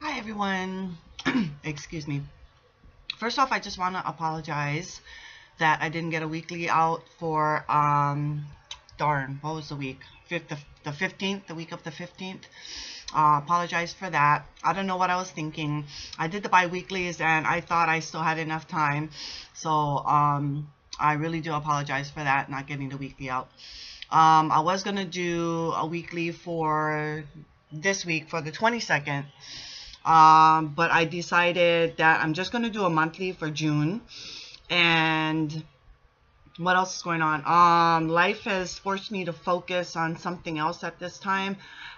Hi everyone. Excuse me. First off, I just want to apologize that I didn't get a weekly out for darn, what was the week? The 15th, the week of the 15th. Apologize for that. I don't know what I was thinking. I did the bi-weeklies and I thought I still had enough time. So I really do apologize for that, not getting the weekly out. I was going to do a weekly for this week for the 22nd. But I decided that I'm just going to do a monthly for June. And what else is going on? Life has forced me to focus on something else at this time.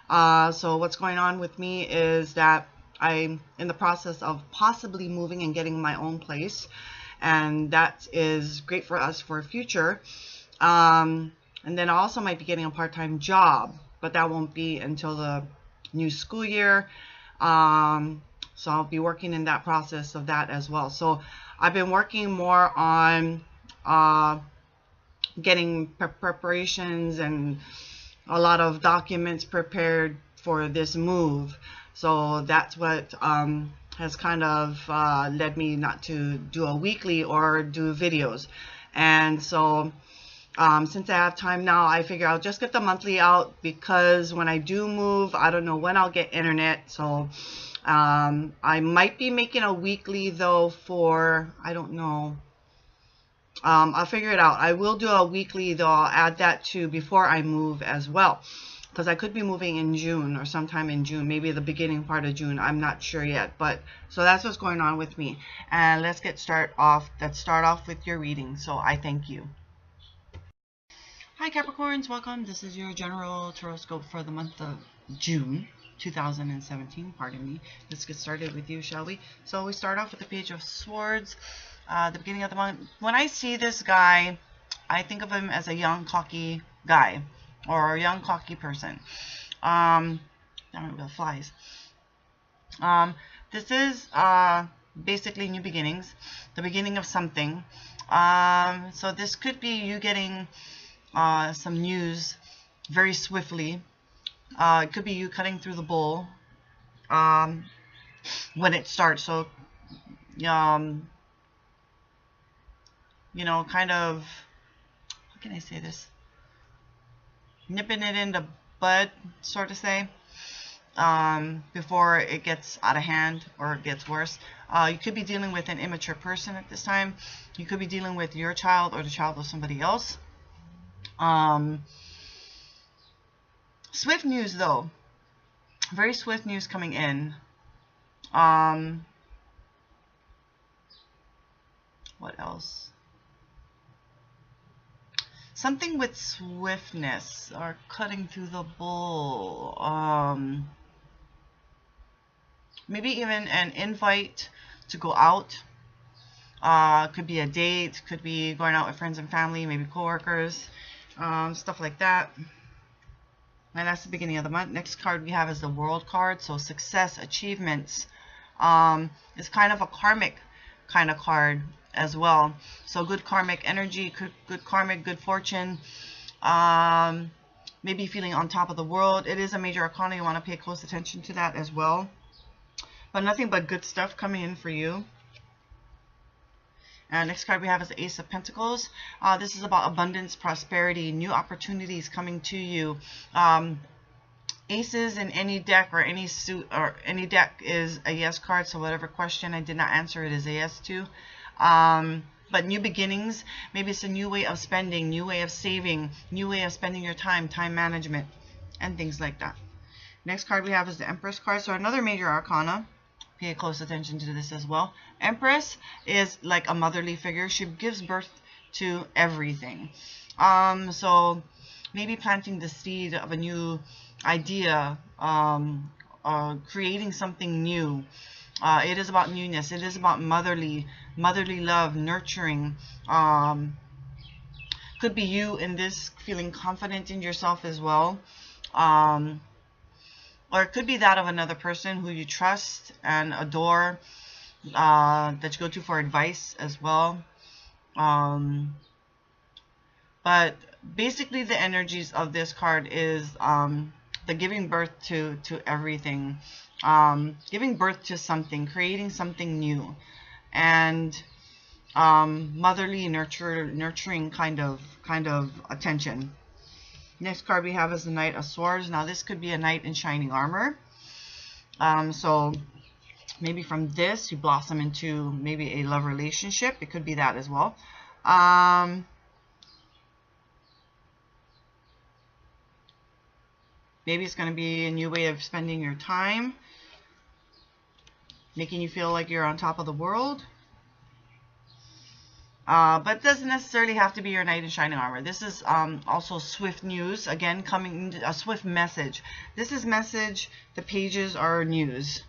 So what's going on with me is that I'm in the process of possibly moving and getting my own place. And that is great for us for future. And then I also might be getting a part-time job, but that won't be until the new school year. So I'll be working in that process of that as well. So I've been working more on getting preparations and a lot of documents prepared for this move. So that's what has kind of led me not to do a weekly or do videos. And so since I have time now, I figure I'll just get the monthly out, because when I do move, I don't know when I'll get internet. So I might be making a weekly though for, I don't know. I'll figure it out. I will do a weekly though. I'll add that to before I move as well, because I could be moving in June or sometime in June, maybe the beginning part of June. I'm not sure yet, but so that's what's going on with me. And let's start off with your reading. So I thank you. Hi Capricorns, welcome. This is your general horoscope for the month of June 2017. Pardon me. Let's get started with you, shall we? So we start off with the Page of Swords. The beginning of the month. When I see this guy, I think of him as a young, cocky guy or a young, cocky person. Damn it, the flies. This is basically new beginnings, the beginning of something. So this could be you getting some news very swiftly. It could be you cutting through the bull when it starts. So you know, kind of, how can I say this? Nipping it in the bud, sort of say, before it gets out of hand or it gets worse. You could be dealing with an immature person at this time. You could be dealing with your child or the child of somebody else. Swift news though, very swift news coming in. What else? Something with swiftness or cutting through the bull. Maybe even an invite to go out. Could be a date, could be going out with friends and family, maybe coworkers, stuff like that. And that's the beginning of the month. Next card we have is the World card. So success, achievements. It's kind of a karmic kind of card as well. So good karmic energy, good karmic, good fortune. Maybe feeling on top of the world. It is a major arcana. You want to pay close attention to that as well. But nothing but good stuff coming in for you. And next card we have is the Ace of Pentacles. This is about abundance, prosperity, new opportunities coming to you. Aces in any deck or any suit or any deck is a yes card. So whatever question I did not answer, it is a yes to. But new beginnings, maybe it's a new way of spending, new way of saving, new way of spending your time, time management, and things like that. Next card we have is the Empress card. So another major arcana. Pay close attention to this as well. Empress is like a motherly figure. She gives birth to everything. So maybe planting the seed of a new idea, creating something new. It is about newness. It is about motherly love, nurturing. Could be you in this feeling confident in yourself as well. Or it could be that of another person who you trust and adore, that you go to for advice as well. But basically the energies of this card is the giving birth to everything, giving birth to something, creating something new, and motherly, nurturing kind of attention. Next card we have is the Knight of Swords. Now this could be a knight in shining armor. So maybe from this you blossom into maybe a love relationship. It could be that as well. Maybe it's going to be a new way of spending your time, making you feel like you're on top of the world. But it doesn't necessarily have to be your knight in shining armor. This is also swift news. Again, coming a swift message. This is message. The pages are news.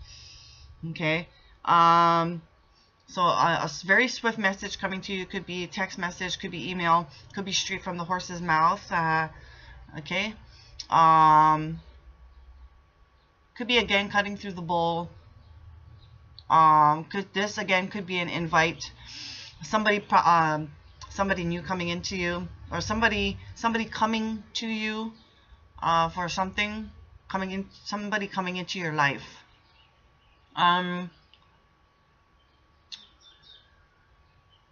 Okay. So a very swift message coming to you. Could be text message. Could be email. Could be straight from the horse's mouth. Okay. Could be again cutting through the bull. This again could be an invite. Somebody new coming into you, or somebody coming to you for something, somebody coming into your life.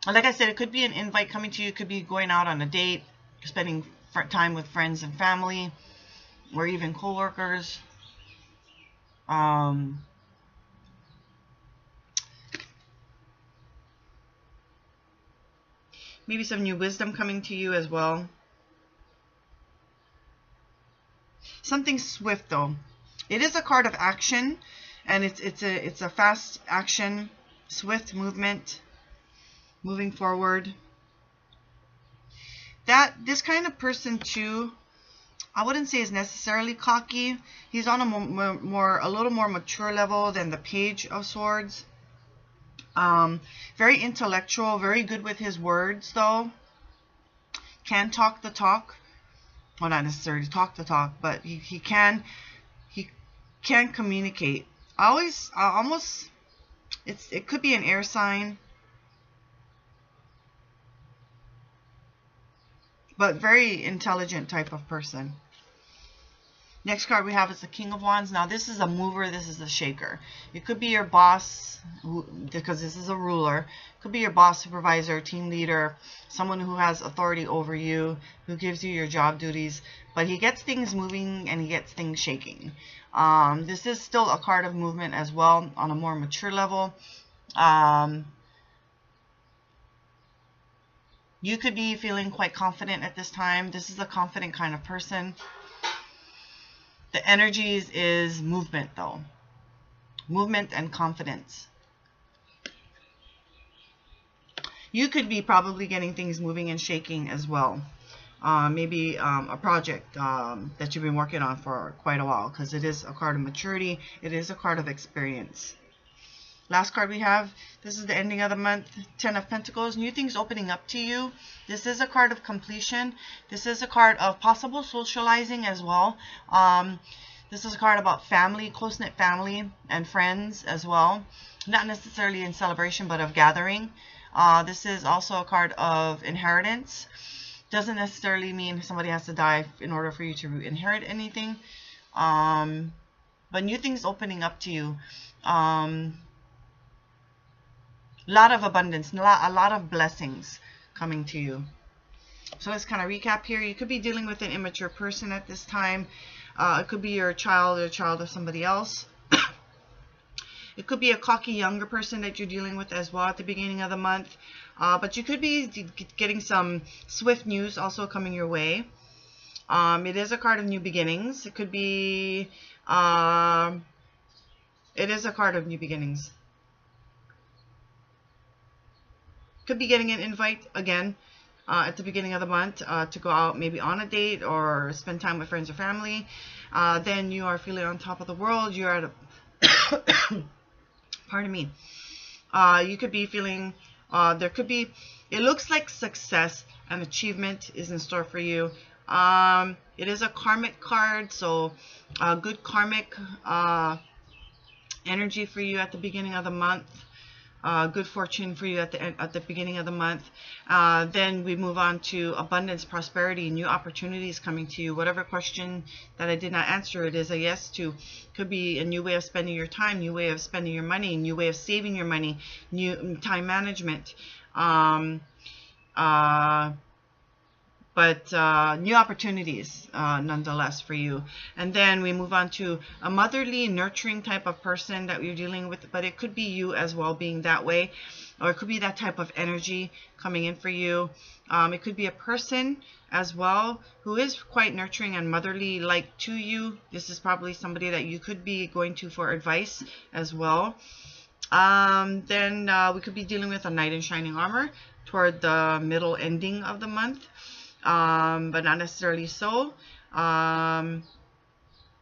Like I said, it could be an invite coming to you. It could be going out on a date, spending time with friends and family, or even co-workers. Maybe some new wisdom coming to you as well. Something swift though. It is a card of action, and it's a fast action, swift movement, moving forward. This kind of person too, I wouldn't say is necessarily cocky. He's on a little more mature level than the Page of Swords. Very intellectual, very good with his words though. Can talk the talk. Well, not necessarily talk the talk, but he can communicate. It could be an air sign, but very intelligent type of person. Next card we have is the King of Wands. Now this is a mover, this is a shaker. It could be your boss, because this is a ruler. It could be your boss, supervisor, team leader, someone who has authority over you, who gives you your job duties. But he gets things moving and he gets things shaking. This is still a card of movement as well on a more mature level. You could be feeling quite confident at this time. This is a confident kind of person. The energies is movement though. Movement and confidence. You could be probably getting things moving and shaking as well. Maybe a project that you've been working on for quite a while, because it is a card of maturity. It is a card of experience. Last card we have, this is the ending of the month, 10 of Pentacles, new things opening up to you. This is a card of completion. This is a card of possible socializing as well. This is a card about family, close-knit family and friends as well. Not necessarily in celebration, but of gathering. This is also a card of inheritance. Doesn't necessarily mean somebody has to die in order for you to inherit anything. But new things opening up to you. A lot of abundance, a lot of blessings coming to you. So let's kind of recap here. You could be dealing with an immature person at this time. It could be your child or a child of somebody else. It could be a cocky younger person that you're dealing with as well at the beginning of the month. But you could be getting some swift news also coming your way. It is a card of new beginnings. It could be, it is a card of new beginnings. Could be getting an invite again at the beginning of the month to go out maybe on a date or spend time with friends or family. Then you are feeling on top of the world. You're at a pardon me. You could be feeling there could be, it looks like success and achievement is in store for you. It is a karmic card, so good karmic energy for you at the beginning of the month. good fortune for you at the beginning of the month. Then we move on to abundance, prosperity, new opportunities coming to you. Whatever question that I did not answer, it is a yes to. Could be a new way of spending your time, new way of spending your money, new way of saving your money, new time management. But new opportunities nonetheless for you. And then we move on to a motherly, nurturing type of person that you're dealing with, but it could be you as well being that way, or it could be that type of energy coming in for you. It could be a person as well who is quite nurturing and motherly like to you. This is probably somebody that you could be going to for advice as well. Then we could be dealing with a knight in shining armor toward the middle ending of the month. But not necessarily so.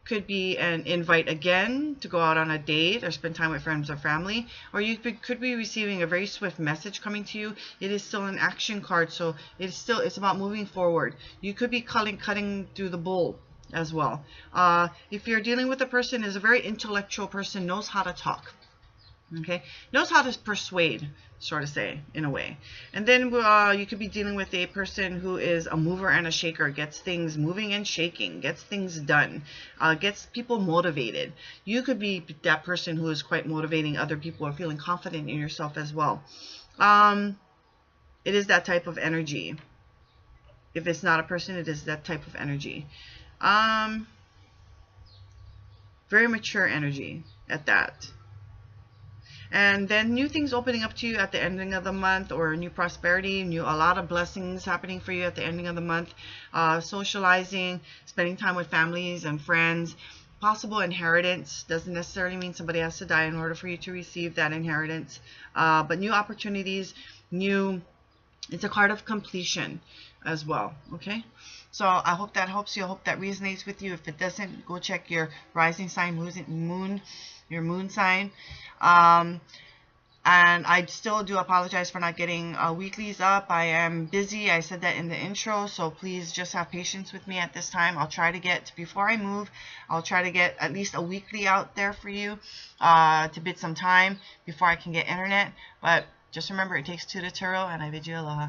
Could be an invite again to go out on a date or spend time with friends or family, or you could be receiving a very swift message coming to you. It is still an action card, so it's about moving forward. You could be cutting through the bull as well. If you're dealing with a person who is a very intellectual person, knows how to talk. Okay, knows how to persuade, sort of say, in a way. And then you could be dealing with a person who is a mover and a shaker, gets things moving and shaking, gets things done, gets people motivated. You could be that person who is quite motivating other people or feeling confident in yourself as well. It is that type of energy. If it's not a person, it is that type of energy. Very mature energy at that. And then new things opening up to you at the ending of the month, or new prosperity, a lot of blessings happening for you at the ending of the month. Socializing, spending time with families and friends, possible inheritance. Doesn't necessarily mean somebody has to die in order for you to receive that inheritance. But new opportunities, it's a card of completion as well. Okay, so I hope that helps you. I hope that resonates with you. If it doesn't, go check your rising sign, your moon sign. And I still do apologize for not getting weeklies up. I am busy. I said that in the intro, so please just have patience with me at this time. I'll try to get, before I move, I'll try to get at least a weekly out there for you to bid some time before I can get internet. But just remember, it takes two to tango, and I bid you aloha.